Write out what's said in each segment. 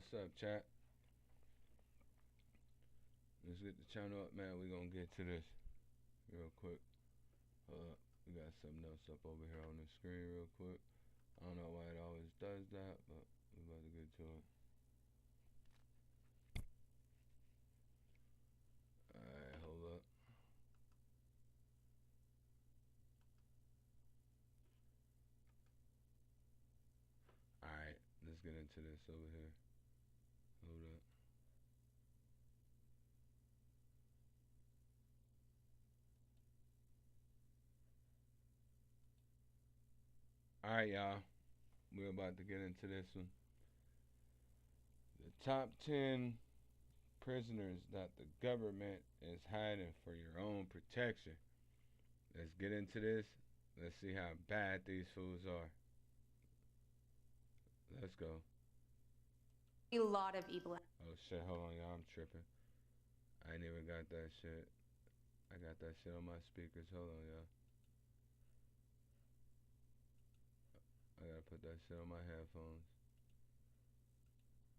What's up, chat? Let's get the channel up, man. We're gonna get to this real quick. Hold up. We got something else up over here on the screen real quick. I don't know why it always does that, but we're about to get to it. Alright, hold up. Alright, let's get into this over here. Hold up. Alright, y'all. We're about to get into this one. The top 10 prisoners that the government is hiding for your own protection. Let's get into this. Let's see how bad these fools are. Let's go. A lot of evil. Oh shit, hold on, y'all. I'm tripping. I ain't even got that shit. I got that shit on my speakers. Hold on, y'all. I gotta put that shit on my headphones.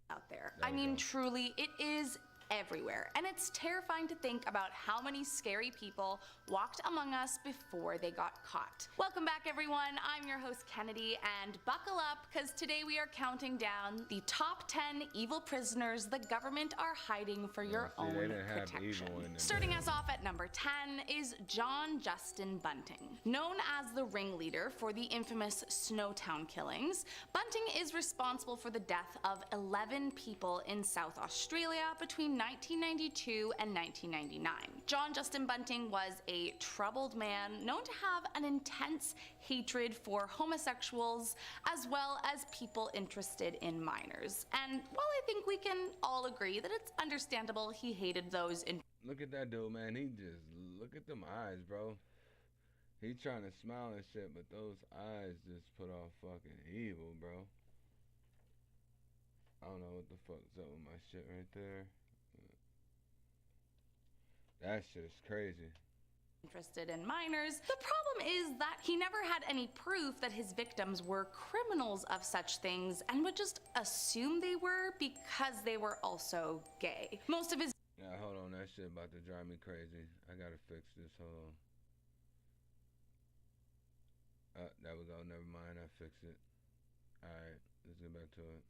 Out there. I mean, truly, it is everywhere, and it's terrifying to think about how many scary people walked among us before they got caught. Welcome back, everyone. I'm your host Kennedy, and buckle up because today we are counting down the top 10 evil prisoners the government are hiding for your own protection. Starting us off at number 10 is John Justin Bunting. Known as the ringleader for the infamous Snowtown killings, Bunting is responsible for the death of 11 people in South Australia between 1992 and 1999. John Justin Bunting was a troubled man known to have an intense hatred for homosexuals as well as people interested in minors. And while I think we can all agree that it's understandable he hated those in— Look at that dude, man. He just, look at them eyes, bro. He trying to smile and shit, but those eyes just put off fucking evil, bro. I don't know what the fuck's up with my shit right there. That shit is crazy. Interested in minors. The problem is that he never had any proof that his victims were criminals of such things and would just assume they were because they were also gay. Most of his— Yeah, hold on, that shit about to drive me crazy. I gotta fix this, hold on. There we go, never mind, I fixed it. Alright, let's get back to it.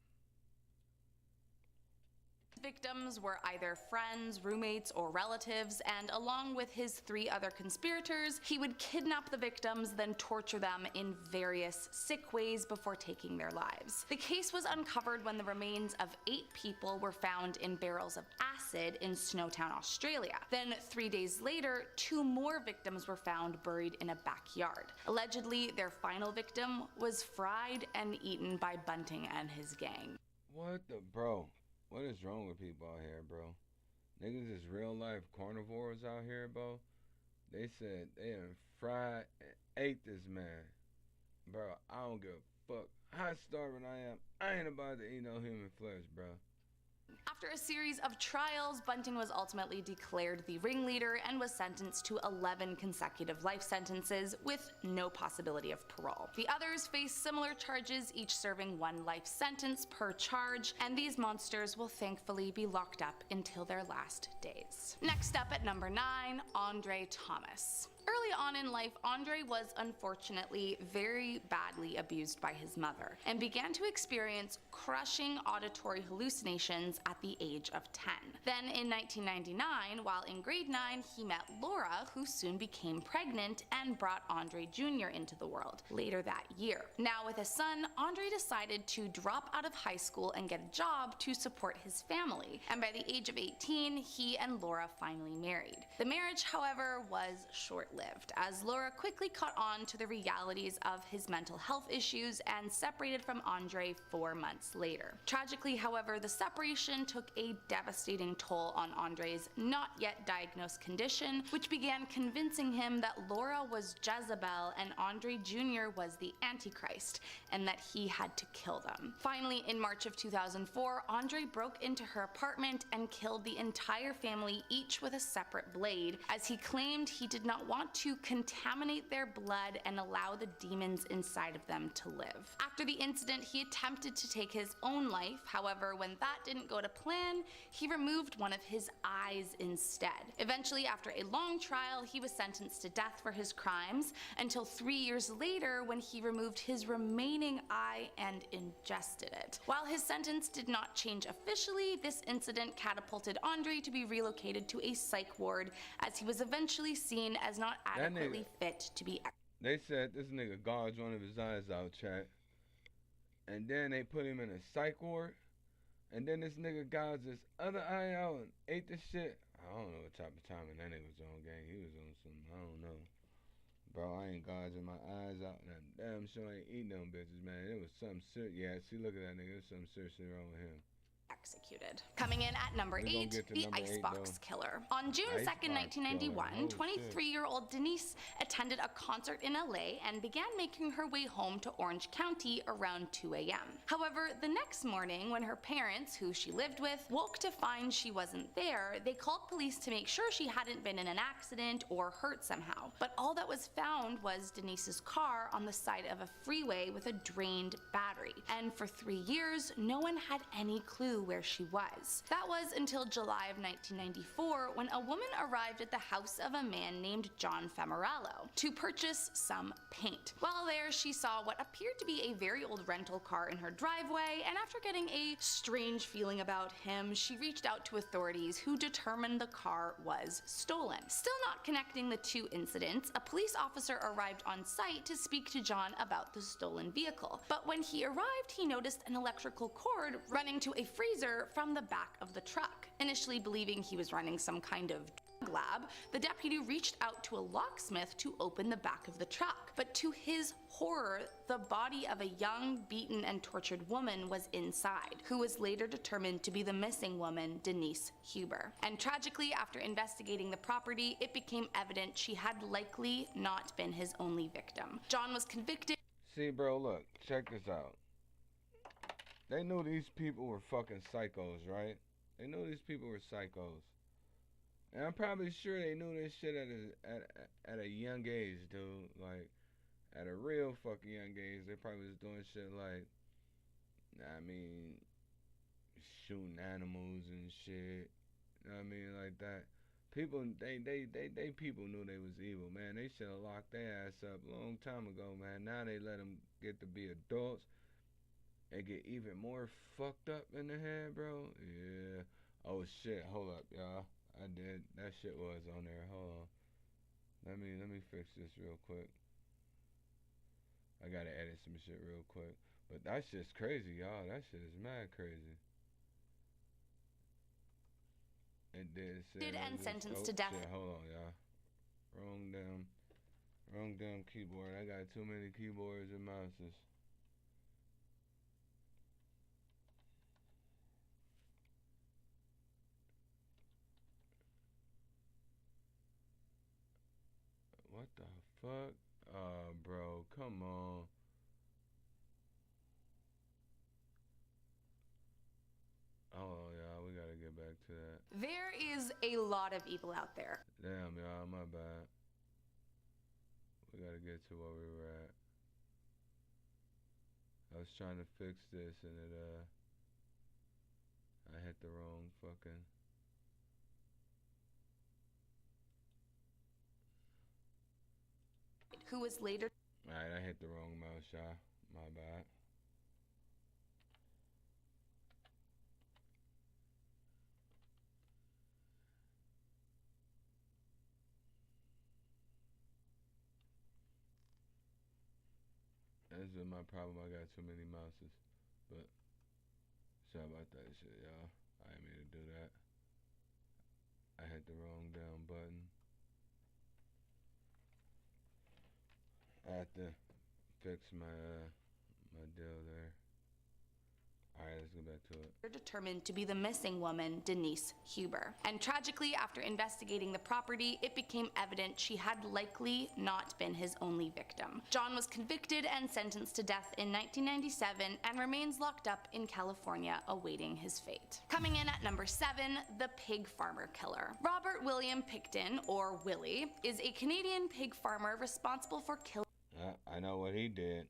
Victims were either friends, roommates, or relatives, and along with his 3 other conspirators, he would kidnap the victims, then torture them in various sick ways before taking their lives. The case was uncovered when the remains of 8 people were found in barrels of acid in Snowtown, Australia. Then 3 days later, 2 more victims were found buried in a backyard. Allegedly, their final victim was fried and eaten by Bunting and his gang. What the bro? What is wrong with people out here, bro? Niggas is real life carnivores out here, bro. They said they done fried and ate this man. Bro, I don't give a fuck how starving I am. I ain't about to eat no human flesh, bro. After a series of trials, Bunting was ultimately declared the ringleader and was sentenced to 11 consecutive life sentences with no possibility of parole. The others faced similar charges, each serving 1 life sentence per charge, and these monsters will thankfully be locked up until their last days. Next up at number 9, Andre Thomas. Early on in life, Andre was unfortunately very badly abused by his mother and began to experience crushing auditory hallucinations at the age of 10. Then in 1999, while in grade 9, he met Laura, who soon became pregnant and brought Andre Jr. into the world later that year. Now with a son, Andre decided to drop out of high school and get a job to support his family, and by the age of 18, he and Laura finally married. The marriage, however, was short-lived, as Laura quickly caught on to the realities of his mental health issues and separated from Andre 4 months later. Tragically, however, the separation abortion took a devastating toll on Andre's not yet diagnosed condition, which began convincing him that Laura was Jezebel and Andre Jr. was the Antichrist, and that he had to kill them. Finally, in March of 2004, Andre broke into her apartment and killed the entire family, each with a separate blade, as he claimed he did not want to contaminate their blood and allow the demons inside of them to live. After the incident, he attempted to take his own life. However, when that didn't go to plan, he removed one of his eyes instead. Eventually, after a long trial, he was sentenced to death for his crimes until 3 years later, when he removed his remaining eye and ingested it. While his sentence did not change officially, this incident catapulted Andre to be relocated to a psych ward, as he was eventually seen as not adequately fit to be. They said this nigga gouged one of his eyes out, chat. And then they put him in a psych ward. And then this nigga gouged his other eye out and ate the shit. I don't know what type of timing that nigga was on, gang. He was on some, I don't know. Bro, I ain't gouging my eyes out. And I'm damn sure I ain't eating them bitches, man. It was something serious. Yeah, see, look at that nigga. There's something seriously wrong with him. Executed. Coming in at number 8, the ICEBOX killer. On June 2nd, 1991, 23-year-old Denise attended a concert in LA and began making her way home to Orange County around 2 a.m. However, the next morning, when her parents, who she lived with, woke to find she wasn't there, they called police to make sure she hadn't been in an accident or hurt somehow. But all that was found was Denise's car on the side of a freeway with a drained battery. And for 3 years, no one had any clue where she was. That was until July of 1994, when a woman arrived at the house of a man named John Femerallo to purchase some paint. While there, she saw what appeared to be a very old rental car in her driveway, and after getting a strange feeling about him, she reached out to authorities, who determined the car was stolen. Still not connecting the two incidents, a police officer arrived on site to speak to John about the stolen vehicle. But when he arrived, he noticed an electrical cord running to a freezer from the back of the truck. Initially believing he was running some kind of drug lab, the deputy reached out to a locksmith to open the back of the truck. But to his horror, the body of a young, beaten, and tortured woman was inside, who was later determined to be the missing woman, Denise Huber. And tragically, after investigating the property, it became evident she had likely not been his only victim. John was convicted. See, bro, look, check this out. They knew these people were fucking psychos, right? They knew these people were psychos. And I'm probably sure they knew this shit at a young age, dude. Like, at a real fucking young age. They probably was doing shit like, I mean, shooting animals and shit. You know what I mean? Like that. People, they people knew they was evil, man. They should have locked their ass up a long time ago, man. Now they let them get to be adults. They get even more fucked up in the head, bro. Yeah. Oh shit, hold up, y'all. I did. That shit was on there. Hold on. Let me fix this real quick. I gotta edit some shit real quick. But that shit's crazy, y'all. That shit is mad crazy. It did and sentenced to death. Shit, hold on, y'all. Wrong damn keyboard. I got too many keyboards and mouses. What the fuck? Bro, come on. Oh, y'all, we gotta get back to that. There is a lot of evil out there. Damn, y'all, my bad. We gotta get to where we were at. I was trying to fix this and I hit the wrong fucking. Who was later. Alright, I hit the wrong mouse, y'all. My bad. This is my problem. I got too many mouses. But sorry about that shit, y'all. I ain't mean to do that. I hit the wrong damn button. I have to fix my my deal there. Alright, let's go get back to it. They're determined to be the missing woman, Denise Huber. And tragically, after investigating the property, it became evident she had likely not been his only victim. John was convicted and sentenced to death in 1997 and remains locked up in California awaiting his fate. Coming in at number 7, the pig farmer killer. Robert William Picton, or Willie, is a Canadian pig farmer responsible for killing. I know what he did.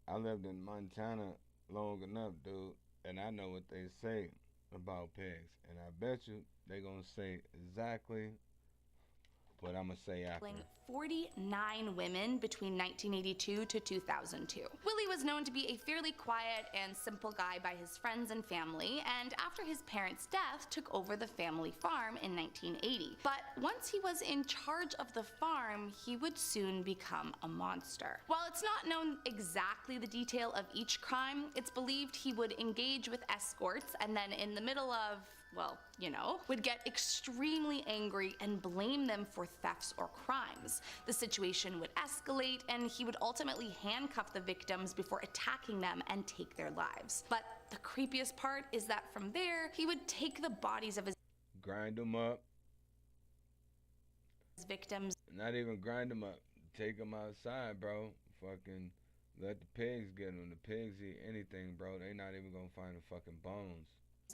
I lived in Montana long enough, dude, and I know what they say about pigs. And I bet you they gonna say exactly what I'm gonna say after. 49 women between 1982 to 2002. Willie was known to be a fairly quiet and simple guy by his friends and family, and after his parents' death, took over the family farm in 1980. But once he was in charge of the farm, he would soon become a monster. While it's not known exactly the detail of each crime, it's believed he would engage with escorts and then in the middle of, well, you know, would get extremely angry and blame them for thefts or crimes. The situation would escalate and he would ultimately handcuff the victims before attacking them and take their lives. But the creepiest part is that from there, he would take the bodies of his Grind them up. victims. Not even grind them up. Take them outside, bro. Fucking let the pigs get them. The pigs eat anything, bro. They not even gonna find the fucking bones.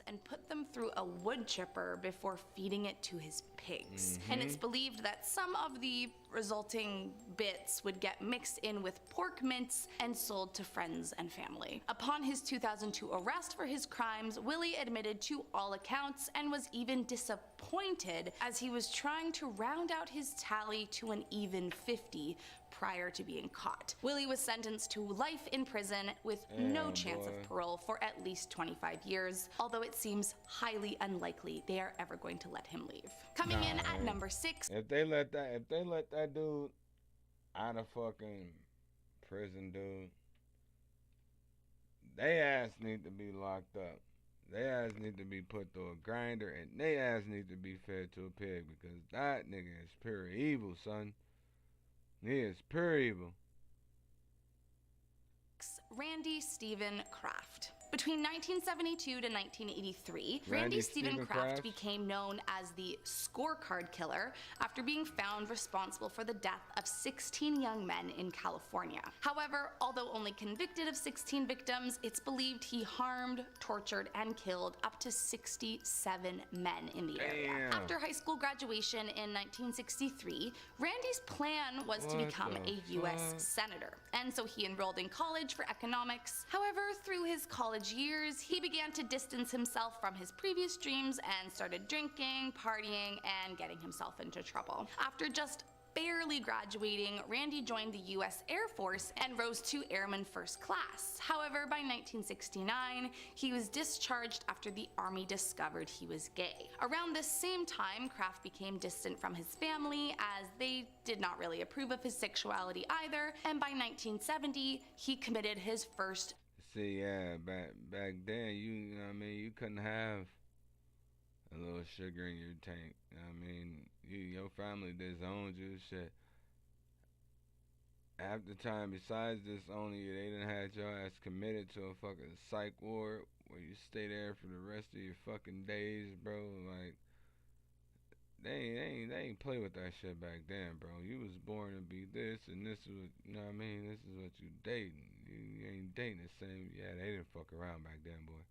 And put them through a wood chipper before feeding it to his pigs. And it's believed that some of the resulting bits would get mixed in with pork mince and sold to friends and family. Upon his 2002 arrest for his crimes, Willie admitted to all accounts and was even disappointed as he was trying to round out his tally to an even 50 prior to being caught. Willie was sentenced to life in prison with no chance of parole for at least 25 years, although it seems highly unlikely they are ever going to let him leave. Coming in at number 6. If they let that dude out of fucking prison, dude, they ass need to be locked up. They ass need to be put through a grinder, and they ass need to be fed to a pig, because that nigga is pure evil, son. He is pure evil. Randy Stephen KRAFT. Between 1972 to 1983, Randy Stephen KRAFT became known as the scorecard killer after being found responsible for the death of 16 young men in California. However, although only convicted of 16 victims, it's believed he harmed, tortured, and killed up to 67 men in the area. After high school graduation in 1963, Randy's plan was to become a U.S. senator, and so he enrolled in college for economics. However, through his college years, he began to distance himself from his previous dreams and started drinking, partying, and getting himself into trouble. After just barely graduating, Randy joined the U.S. Air Force and rose to Airman First Class. However, by 1969, he was discharged after the Army discovered he was gay. Around this same time, KRAFT became distant from his family as they did not really approve of his sexuality either, and by 1970, he committed his first. See, yeah, back then, you know what I mean, you couldn't have a little sugar in your tank. You know what I mean, your family disowned you, shit. Half the time, besides disowning you, they done had your ass committed to a fucking psych ward where you stay there for the rest of your fucking days, bro. Like, they ain't play with that shit back then, bro. You was born to be this, and this is what, you know what I mean? This is what you dating. You ain't dating the same. Yeah, they didn't fuck around back then, boy.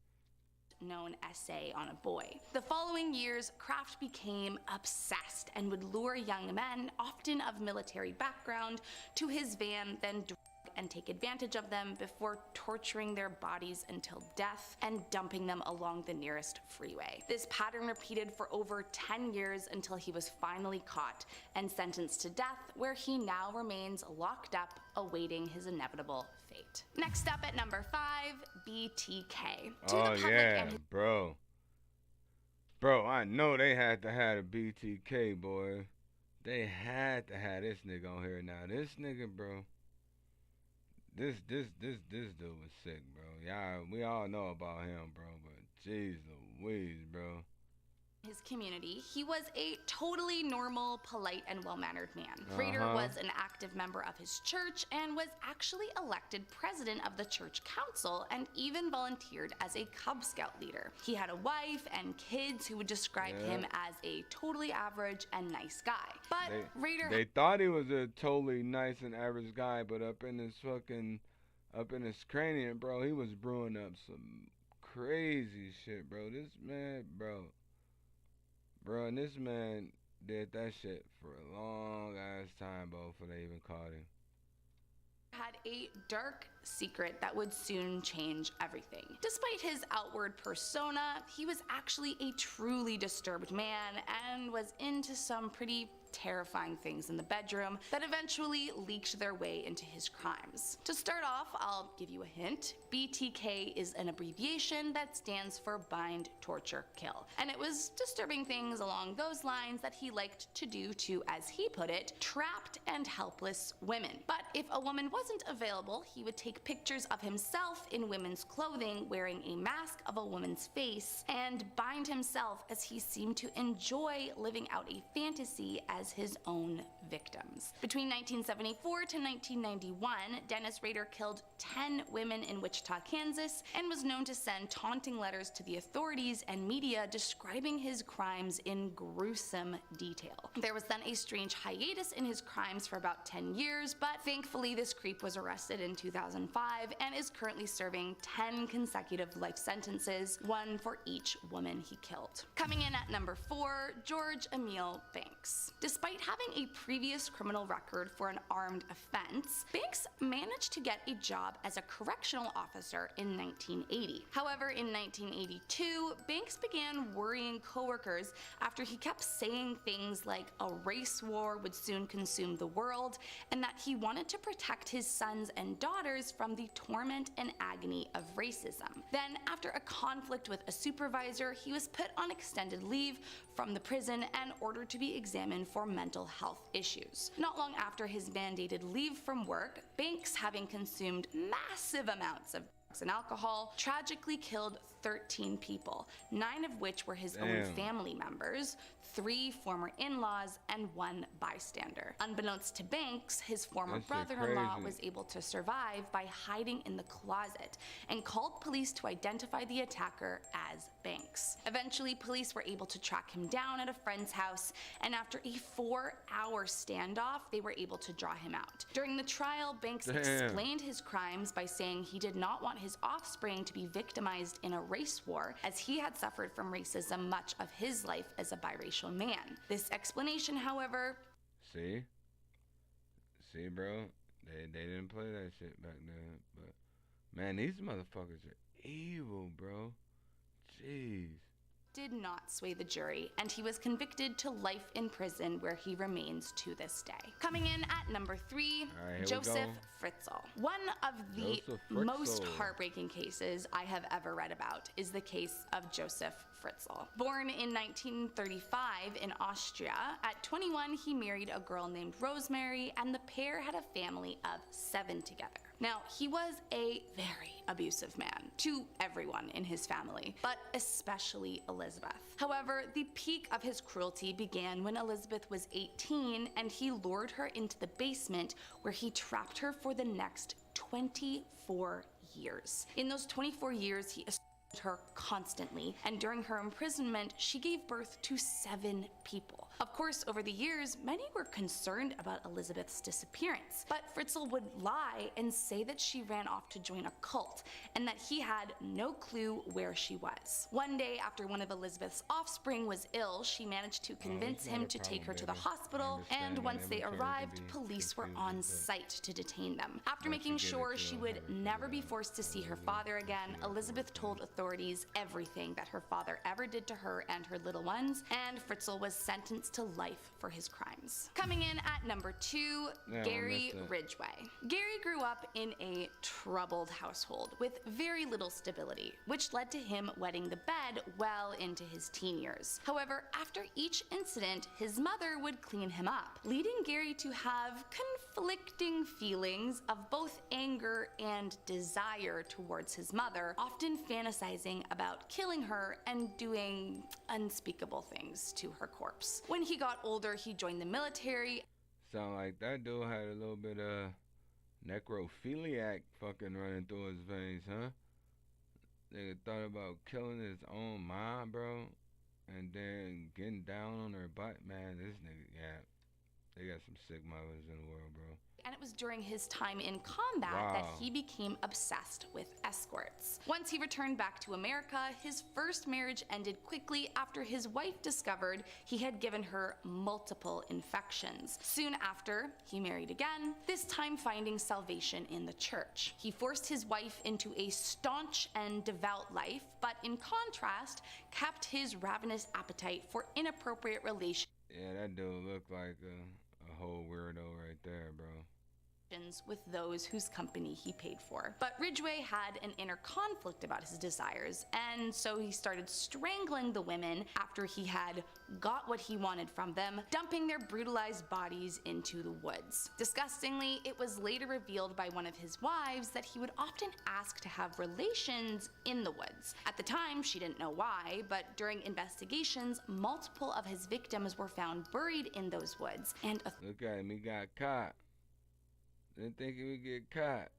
Known essay on a boy. The following years, KRAFT became obsessed and would lure young men, often of military background, to his van, then drug and take advantage of them before torturing their bodies until death and dumping them along the nearest freeway. This pattern repeated for over 10 years until he was finally caught and sentenced to death, where he now remains locked up awaiting his inevitable fate. Next up at number 5, BTK. Bro. Bro, I know they had to have a BTK, boy. They had to have this nigga on here now. This nigga, bro. This dude was sick, bro. Yeah, we all know about him, bro. But jeez Louise, bro. his community, he was a totally normal, polite, and well-mannered man. Rader was an active member of his church and was actually elected president of the church council and even volunteered as a Cub Scout leader. He had a wife and kids who would describe him as a totally average and nice guy. But Rader... They thought he was a totally nice and average guy, but up in his cranium, bro, he was brewing up some crazy shit, bro. This man, bro, and this man did that shit for a long ass time, bro, before they even caught him. Had a dark secret that would soon change everything. Despite his outward persona, he was actually a truly disturbed man and was into some pretty terrifying things in the bedroom that eventually leaked their way into his crimes. To start off, I'll give you a hint. BTK is an abbreviation that stands for bind, torture, kill. And it was disturbing things along those lines that he liked to do to, as he put it, trapped and helpless women. But if a woman wasn't available, he would take pictures of himself in women's clothing wearing a mask of a woman's face and bind himself as he seemed to enjoy living out a fantasy as his own victims. Between 1974 to 1991, Dennis Rader killed 10 women in Wichita, Kansas, and was known to send taunting letters to the authorities and media describing his crimes in gruesome detail. There was then a strange hiatus in his crimes for about 10 years, but thankfully this creep was arrested in 2005 and is currently serving 10 consecutive life sentences, one for each woman he killed. Coming in at number 4, George Emil Banks. Despite having a previous criminal record for an armed offense, Banks managed to get a job as a correctional officer in 1980. However, in 1982, Banks began worrying coworkers after he kept saying things like a race war would soon consume the world and that he wanted to protect his sons and daughters from the torment and agony of racism. Then, after a conflict with a supervisor, he was put on extended leave from the prison and ordered to be examined for mental health issues. Not long after his mandated leave from work, Banks, having consumed massive amounts of drugs and alcohol, tragically killed 13 people, 9 of which were his own family members, 3 former in-laws, and 1 bystander. Unbeknownst to Banks, his former brother-in-law was able to survive by hiding in the closet and called police to identify the attacker as Banks. Eventually, police were able to track him down at a friend's house, and after a 4-hour standoff, they were able to draw him out. During the trial, Banks explained his crimes by saying he did not want his offspring to be victimized in a race war, as he had suffered from racism much of his life as a biracial man. This explanation, however... See, bro? They didn't play that shit back then, but... Man, these motherfuckers are evil, bro. Jeez. Did not sway the jury, and he was convicted to life in prison, where he remains to this day. Coming in at number 3, Joseph Fritzl. One of the most heartbreaking cases I have ever read about is the case of Joseph Fritzl. Born in 1935 in Austria, at 21 he married a girl named Rosemary, and the pair had a family of 7 together. Now, he was a very abusive man to everyone in his family, but especially Elizabeth. However, the peak of his cruelty began when Elizabeth was 18 and he lured her into the basement, where he trapped her for the next 24 years. In those 24 years, he assaulted her constantly, and during her imprisonment, she gave birth to 7 people. Of course, over the years, many were concerned about Elizabeth's disappearance, but Fritzl would lie and say that she ran off to join a cult, and that he had no clue where she was. One day, after one of Elizabeth's offspring was ill, she managed to convince him to take her to the hospital, and once they arrived, police were on site to detain them. After making sure she would never be forced to see her father again, Elizabeth told authorities everything that her father ever did to her and her little ones, and Fritzl was sentenced to life for his crimes. Coming in at number 2, Gary Ridgway. Gary grew up in a troubled household with very little stability, which led to him wetting the bed well into his teen years. However, after each incident, his mother would clean him up, leading Gary to have conflicting feelings of both anger and desire towards his mother, often fantasizing about killing her and doing unspeakable things to her corpse. When he got older, he joined the military. Sound like that dude had a little bit of necrophiliac fucking running through his veins, huh? Nigga thought about killing his own mom, bro, and then getting down on her butt. Man, this nigga, yeah, they got some sick mothers in the world, bro. And it was during his time in combat that he became obsessed with escorts. Once he returned back to America, his first marriage ended quickly after his wife discovered he had given her multiple infections. Soon after, he married again, this time finding salvation in the church. He forced his wife into a staunch and devout life, but in contrast, kept his ravenous appetite for inappropriate relations. Yeah, that dude looked like a whole weirdo right there, bro. With those whose company he paid for. But Ridgway had an inner conflict about his desires, and so he started strangling the women after he had got what he wanted from them, dumping their brutalized bodies into the woods. Disgustingly, it was later revealed by one of his wives that he would often ask to have relations in the woods. At the time, she didn't know why, but during investigations, multiple of his victims were found buried in those woods, and look at him, he got caught. Didn't think he would get caught.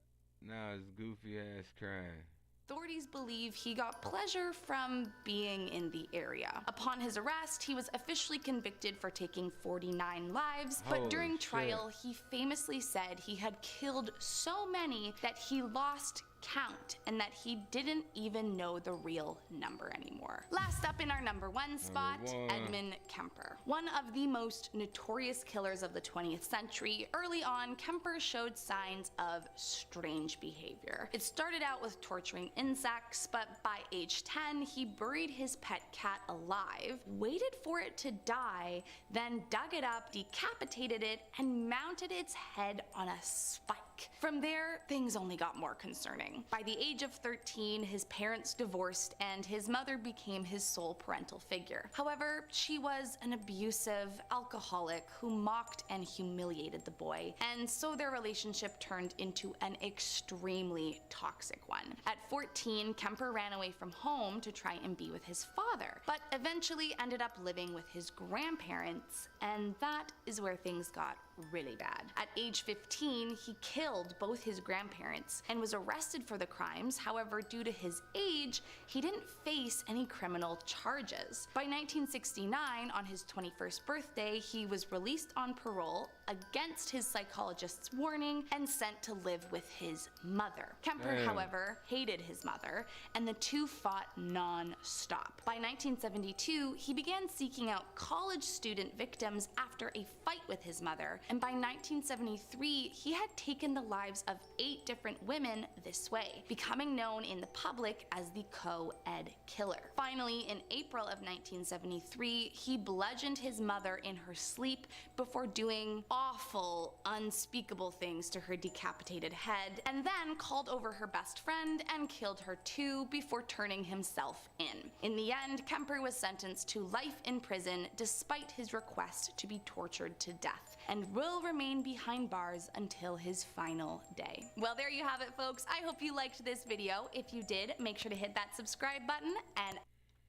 Now his goofy ass crying. Authorities believe he got pleasure from being in the area. Upon his arrest, he was officially convicted for taking 49 lives, but during trial, he famously said he had killed so many that he lost count and that he didn't even know the real number anymore. Last up in our number one spot, EDMUND KEMPER. One of the most notorious killers of the 20th century, early on, KEMPER showed signs of strange behavior. It started out with torturing insects, but by age 10, he buried his pet cat alive, waited for it to die, then dug it up, decapitated it, and mounted its head on a spike. From there, things only got more concerning. By the age of 13, his parents divorced and his mother became his sole parental figure. However, she was an abusive alcoholic who mocked and humiliated the boy, and so their relationship turned into an extremely toxic one. At 14, Kemper ran away from home to try and be with his father, but eventually ended up living with his grandparents, and that is where things got really bad. At age 15, he killed both his grandparents and was arrested for the crimes. However, due to his age, he didn't face any criminal charges. By 1969, on his 21st birthday, he was released on parole against his psychologist's warning and sent to live with his mother. Kemper, however, hated his mother, and the two fought non-stop. By 1972, he began seeking out college student victims after a fight with his mother, and by 1973, he had taken the lives of 8 different women this way, becoming known in the public as the co-ed killer. Finally, in April of 1973, he bludgeoned his mother in her sleep before doing awful, unspeakable things to her decapitated head, and then called over her best friend and killed her too before turning himself in. In the end, Kemper was sentenced to life in prison despite his request to be tortured to death, and will remain behind bars until his final day. Well, there you have it, folks. I hope you liked this video. If you did, make sure to hit that subscribe button, and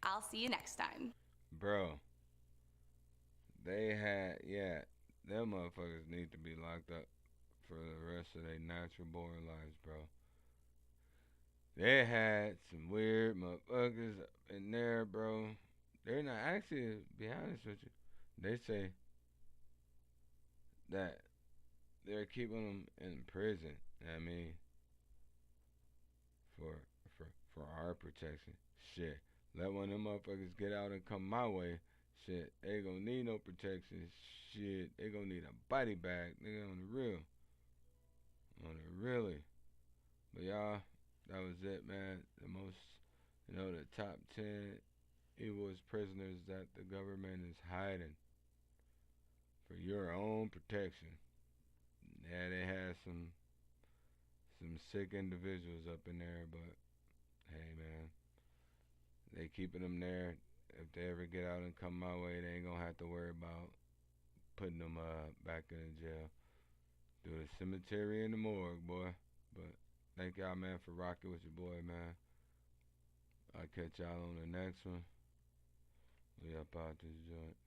I'll see you next time. Bro, they had, them motherfuckers need to be locked up for the rest of their natural born lives, bro. They had some weird motherfuckers up in there, bro. They're not, actually, to be honest with you, they say that they're keeping them in prison. I mean, for our protection. Shit, let one of them motherfuckers get out and come my way. Shit, they gonna need no protection. Shit, they gonna need a body bag, nigga, on the real. On the really. But y'all, that was it, man. The most, the top 10 evilest prisoners that the government is hiding for your own protection. Yeah, they had some sick individuals up in there, but hey, man, they keeping them there. If they ever get out and come my way, they ain't gonna have to worry about putting them back in the jail. Do the cemetery and the morgue, boy. But thank y'all, man, for rocking with your boy, man. I'll catch y'all on the next one. We up out this joint.